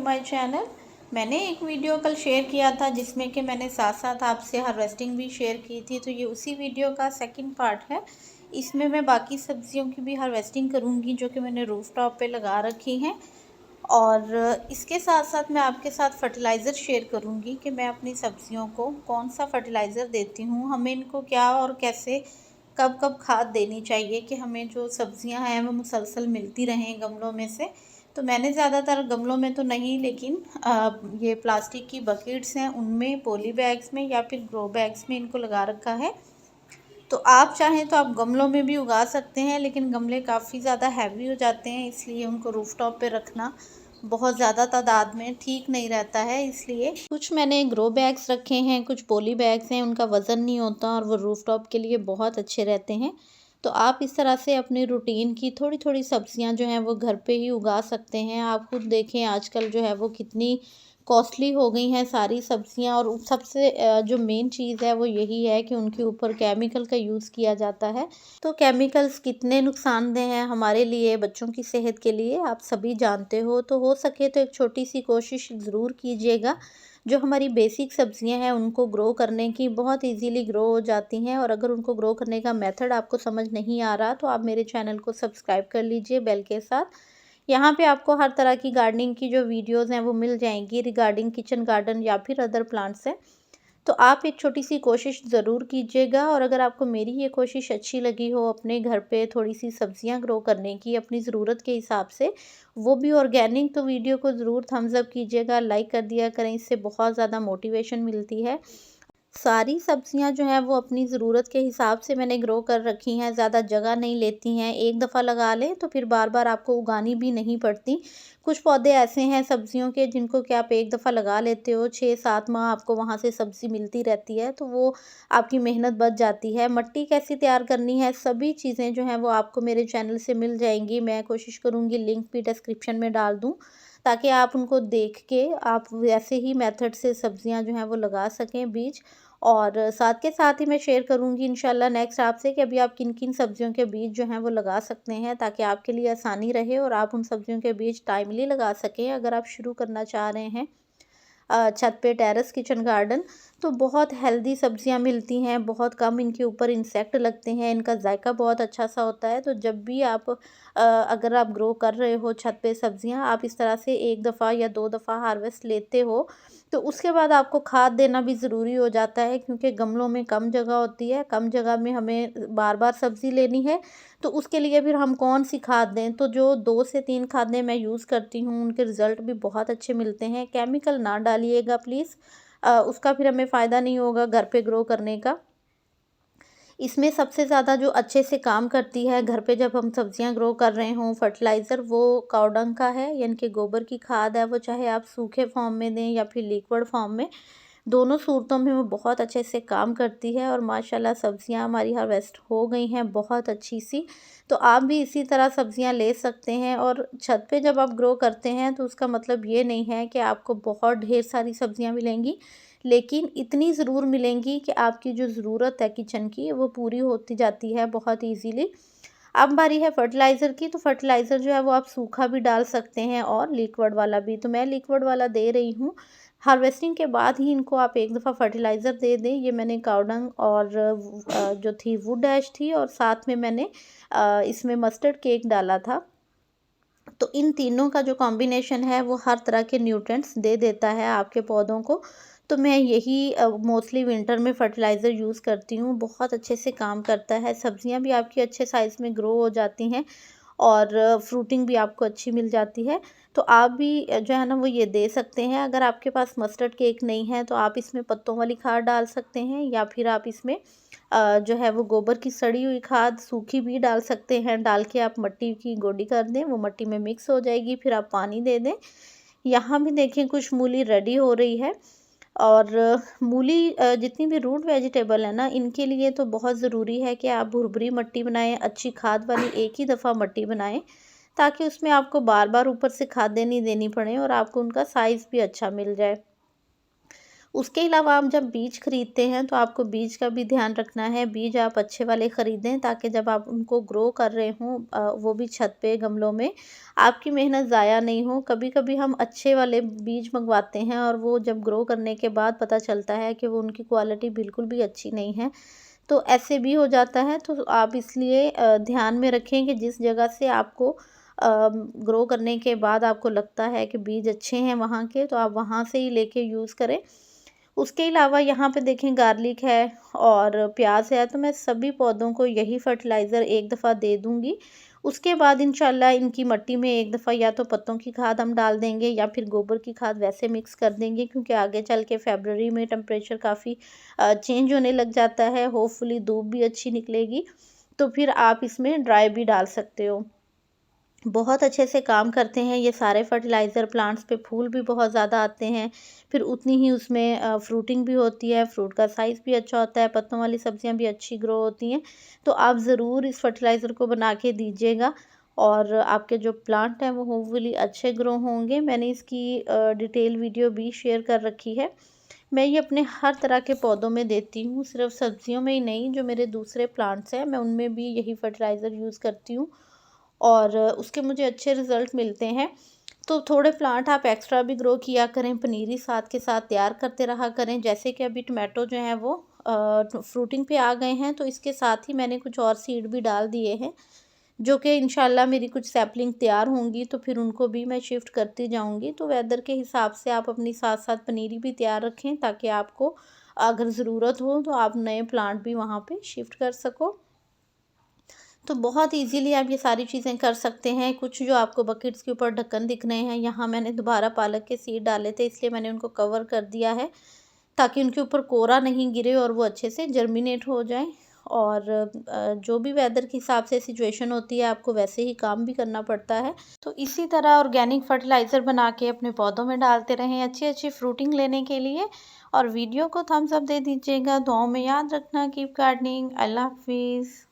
My channel. मैंने एक video कल शेयर किया था जिसमें कि मैंने साथ साथ आपसे हार्वेस्टिंग भी शेयर की थी, तो ये उसी वीडियो का सेकंड पार्ट है। इसमें मैं बाकी सब्जियों की भी हार्वेस्टिंग करूंगी जो कि मैंने रूफ टॉप पे लगा रखी हैं, और इसके साथ साथ मैं आपके साथ फर्टिलाइज़र शेयर करूंगी कि मैं अपनी सब्जियों को कौन सा फर्टिलाइज़र देती हूँ, हमें इनको क्या और कैसे कब कब खाद देनी चाहिए कि हमें जो सब्जियां हैं वो मुसलसल मिलती रहें गमलों में से। तो मैंने ज़्यादातर गमलों में तो नहीं, लेकिन ये प्लास्टिक की बकेट्स हैं उनमें, पॉली बैग्स में या फिर ग्रो बैग्स में इनको लगा रखा है। तो आप चाहें तो आप गमलों में भी उगा सकते हैं, लेकिन गमले काफ़ी ज़्यादा हैवी हो जाते हैं, इसलिए उनको रूफटॉप पे रखना बहुत ज़्यादा तादाद में ठीक नहीं रहता है। इसलिए कुछ मैंने ग्रो बैग्स रखे हैं, कुछ पॉली बैग्स हैं, उनका वज़न नहीं होता और वो रूफटॉप के लिए बहुत अच्छे रहते हैं। तो आप इस तरह से अपनी रूटीन की थोड़ी थोड़ी सब्जियां जो हैं वो घर पे ही उगा सकते हैं। आप खुद देखें आजकल जो है वो कितनी कॉस्टली हो गई हैं सारी सब्जियां, और सबसे जो मेन चीज़ है वो यही है कि उनके ऊपर केमिकल का यूज़ किया जाता है। तो केमिकल्स कितने नुकसानदेह हैं हमारे लिए, बच्चों की सेहत के लिए, आप सभी जानते हो। तो हो सके तो एक छोटी सी कोशिश ज़रूर कीजिएगा। जो हमारी बेसिक सब्जियां हैं उनको ग्रो करने की, बहुत इजीली ग्रो हो जाती हैं। और अगर उनको ग्रो करने का मेथड आपको समझ नहीं आ रहा तो आप मेरे चैनल को सब्सक्राइब कर लीजिए बेल के साथ। यहाँ पे आपको हर तरह की गार्डनिंग की जो वीडियोस हैं वो मिल जाएंगी रिगार्डिंग किचन गार्डन या फिर अदर प्लांट्स हैं। तो आप एक छोटी सी कोशिश ज़रूर कीजिएगा, और अगर आपको मेरी ये कोशिश अच्छी लगी हो अपने घर पे थोड़ी सी सब्जियां ग्रो करने की अपनी ज़रूरत के हिसाब से, वो भी ऑर्गेनिक, तो वीडियो को ज़रूर थम्स अप कीजिएगा, लाइक कर दिया करें, इससे बहुत ज़्यादा मोटिवेशन मिलती है। सारी सब्जियां जो हैं वो अपनी ज़रूरत के हिसाब से मैंने ग्रो कर रखी हैं, ज़्यादा जगह नहीं लेती हैं। एक दफ़ा लगा लें तो फिर बार बार आपको उगानी भी नहीं पड़ती। कुछ पौधे ऐसे हैं सब्जियों के जिनको कि आप एक दफ़ा लगा लेते हो, 6-7 माह आपको वहाँ से सब्ज़ी मिलती रहती है, तो वो आपकी मेहनत बच जाती है। मिट्टी कैसी तैयार करनी है, सभी चीज़ें जो हैं वो आपको मेरे चैनल से मिल जाएंगी। मैं कोशिश करूँगी लिंक भी डिस्क्रिप्शन में डाल दूँ, ताकि आप उनको देख के आप वैसे ही मेथड से सब्जियां जो हैं वो लगा सकें बीज। और साथ के साथ ही मैं शेयर करूँगी इंशाल्लाह नेक्स्ट आपसे कि अभी आप किन किन सब्जियों के बीज जो हैं वो लगा सकते हैं, ताकि आपके लिए आसानी रहे और आप उन सब्जियों के बीज टाइमली लगा सकें अगर आप शुरू करना चाह रहे हैं। छत पे टेरेस किचन गार्डन, तो बहुत हेल्दी सब्जियां मिलती हैं, बहुत कम इनके ऊपर इंसेक्ट लगते हैं, इनका जायका बहुत अच्छा सा होता है। तो जब भी आप अगर आप ग्रो कर रहे हो छत पे सब्जियां, आप इस तरह से एक दफ़ा या 2 दफ़ा हार्वेस्ट लेते हो, तो उसके बाद आपको खाद देना भी ज़रूरी हो जाता है, क्योंकि गमलों में कम जगह होती है, कम जगह में हमें बार बार सब्ज़ी लेनी है। तो उसके लिए फिर हम कौन सी खाद दें, तो जो 2 से 3 खादें मैं यूज़ करती हूँ उनके रिज़ल्ट भी बहुत अच्छे मिलते हैं। केमिकल ना डालिएगा प्लीज़, उसका फिर हमें फ़ायदा नहीं होगा घर पे ग्रो करने का। इसमें सबसे ज़्यादा जो अच्छे से काम करती है घर पे जब हम सब्जियां ग्रो कर रहे हों फर्टिलाइज़र, वो काऊ डंग का है, यानी कि गोबर की खाद है। वो चाहे आप सूखे फॉर्म में दें या फिर लिक्विड फॉर्म में, दोनों सूरतों में वो बहुत अच्छे से काम करती है। और माशाल्लाह सब्जियां हमारी हार्वेस्ट हो गई हैं बहुत अच्छी सी। तो आप भी इसी तरह सब्जियां ले सकते हैं। और छत पे जब आप ग्रो करते हैं तो उसका मतलब ये नहीं है कि आपको बहुत ढेर सारी सब्जियां मिलेंगी, लेकिन इतनी ज़रूर मिलेंगी कि आपकी जो ज़रूरत है किचन की वो पूरी होती जाती है बहुत ईजीली। अब बारी है फर्टिलाइज़र की, तो फर्टिलाइज़र जो है वो आप सूखा भी डाल सकते हैं और लिक्विड वाला भी। तो मैं लिक्विड वाला दे रही हूँ। हार्वेस्टिंग के बाद ही इनको आप एक दफ़ा फर्टिलाइज़र दे दें। ये मैंने काऊ डंग और जो थी वुड ऐश थी, और साथ में मैंने इसमें मस्टर्ड केक डाला था। तो इन तीनों का जो कॉम्बिनेशन है वो हर तरह के न्यूट्रिएंट्स दे देता है आपके पौधों को। तो मैं यही मोस्टली विंटर में फर्टिलाइज़र यूज़ करती हूँ, बहुत अच्छे से काम करता है। सब्जियां भी आपकी अच्छे साइज़ में ग्रो हो जाती हैं, और फ्रूटिंग भी आपको अच्छी मिल जाती है। तो आप भी जो है ना वो ये दे सकते हैं। अगर आपके पास मस्टर्ड केक नहीं है तो आप इसमें पत्तों वाली खाद डाल सकते हैं, या फिर आप इसमें जो है वो गोबर की सड़ी हुई खाद सूखी भी डाल सकते हैं। डाल के आप मिट्टी की गोडी कर दें, वो मिट्टी में मिक्स हो जाएगी, फिर आप पानी दे दें। यहाँ भी देखें कुछ मूली रेडी हो रही है। और मूली जितनी भी रूट वेजिटेबल है ना, इनके लिए तो बहुत ज़रूरी है कि आप भुरभुरी मिट्टी बनाएं, अच्छी खाद वाली एक ही दफ़ा मिट्टी बनाएं, ताकि उसमें आपको बार बार ऊपर से खादें नहीं देनी पड़े और आपको उनका साइज़ भी अच्छा मिल जाए। उसके अलावा आप जब बीज खरीदते हैं तो आपको बीज का भी ध्यान रखना है। बीज आप अच्छे वाले ख़रीदें ताकि जब आप उनको ग्रो कर रहे हों वो भी छत पे गमलों में, आपकी मेहनत ज़ाया नहीं हो। कभी-कभी हम अच्छे वाले बीज मंगवाते हैं और वो जब ग्रो करने के बाद पता चलता है कि वो उनकी क्वालिटी बिल्कुल भी अच्छी नहीं है। तो ऐसे भी हो जाता है, तो आप इसलिए ध्यान में रखें कि जिस जगह से आपको ग्रो करने के बाद आपको लगता है कि बीज अच्छे हैं वहाँ के, तो आप वहाँ से ही लेके यूज़ करें। उसके अलावा यहाँ पे देखें गार्लिक है और प्याज है, तो मैं सभी पौधों को यही फर्टिलाइज़र एक दफ़ा दे दूँगी। उसके बाद इंशाल्लाह इनकी मिट्टी में एक दफ़ा या तो पत्तों की खाद हम डाल देंगे या फिर गोबर की खाद वैसे मिक्स कर देंगे, क्योंकि आगे चल के फ़रवरी में टेम्परेचर काफ़ी चेंज होने लग जाता है। होपफुली धूप भी अच्छी निकलेगी, तो फिर आप इसमें ड्राई भी डाल सकते हो। बहुत अच्छे से काम करते हैं ये सारे फर्टिलाइज़र। प्लांट्स पे फूल भी बहुत ज़्यादा आते हैं, फिर उतनी ही उसमें फ्रूटिंग भी होती है, फ्रूट का साइज़ भी अच्छा होता है, पत्तों वाली सब्जियां भी अच्छी ग्रो होती हैं। तो आप ज़रूर इस फर्टिलाइज़र को बना के दीजिएगा और आपके जो प्लांट हैं वो होपफुली अच्छे ग्रो होंगे। मैंने इसकी डिटेल वीडियो भी शेयर कर रखी है। मैं ये अपने हर तरह के पौधों में देती हूँ, सिर्फ सब्जियों में ही नहीं, जो मेरे दूसरे प्लांट्स हैं मैं उनमें भी यही फर्टिलाइज़र यूज़ करती हूँ और उसके मुझे अच्छे रिज़ल्ट मिलते हैं। तो थोड़े प्लांट आप एक्स्ट्रा भी ग्रो किया करें, पनीरी साथ के साथ तैयार करते रहा करें। जैसे कि अभी टमाटो जो हैं वो फ्रूटिंग पे आ गए हैं, तो इसके साथ ही मैंने कुछ और सीड भी डाल दिए हैं, जो कि इंशाल्लाह मेरी कुछ सैपलिंग तैयार होंगी तो फिर उनको भी मैं शिफ्ट करती जाऊंगी। तो वेदर के हिसाब से आप अपनी साथ साथ पनीरी भी तैयार रखें, ताकि आपको अगर ज़रूरत हो तो आप नए प्लांट भी वहाँ पे शिफ्ट कर सको। तो बहुत इजीली आप ये सारी चीज़ें कर सकते हैं। कुछ जो आपको बकेट्स के ऊपर ढक्कन दिख रहे हैं, यहाँ मैंने दोबारा पालक के सीड डाले थे, इसलिए मैंने उनको कवर कर दिया है ताकि उनके ऊपर कोरा नहीं गिरे और वो अच्छे से जर्मिनेट हो जाएं। और जो भी वेदर के हिसाब से सिचुएशन होती है आपको वैसे ही काम भी करना पड़ता है। तो इसी तरह ऑर्गेनिक फर्टिलाइज़र बना के अपने पौधों में डालते रहें अच्छी अच्छी फ्रूटिंग लेने के लिए। और वीडियो को थम्स अप दे दीजिएगा। दुआओं में याद रखना। Keep gardening. अल्लाह हाफिज़।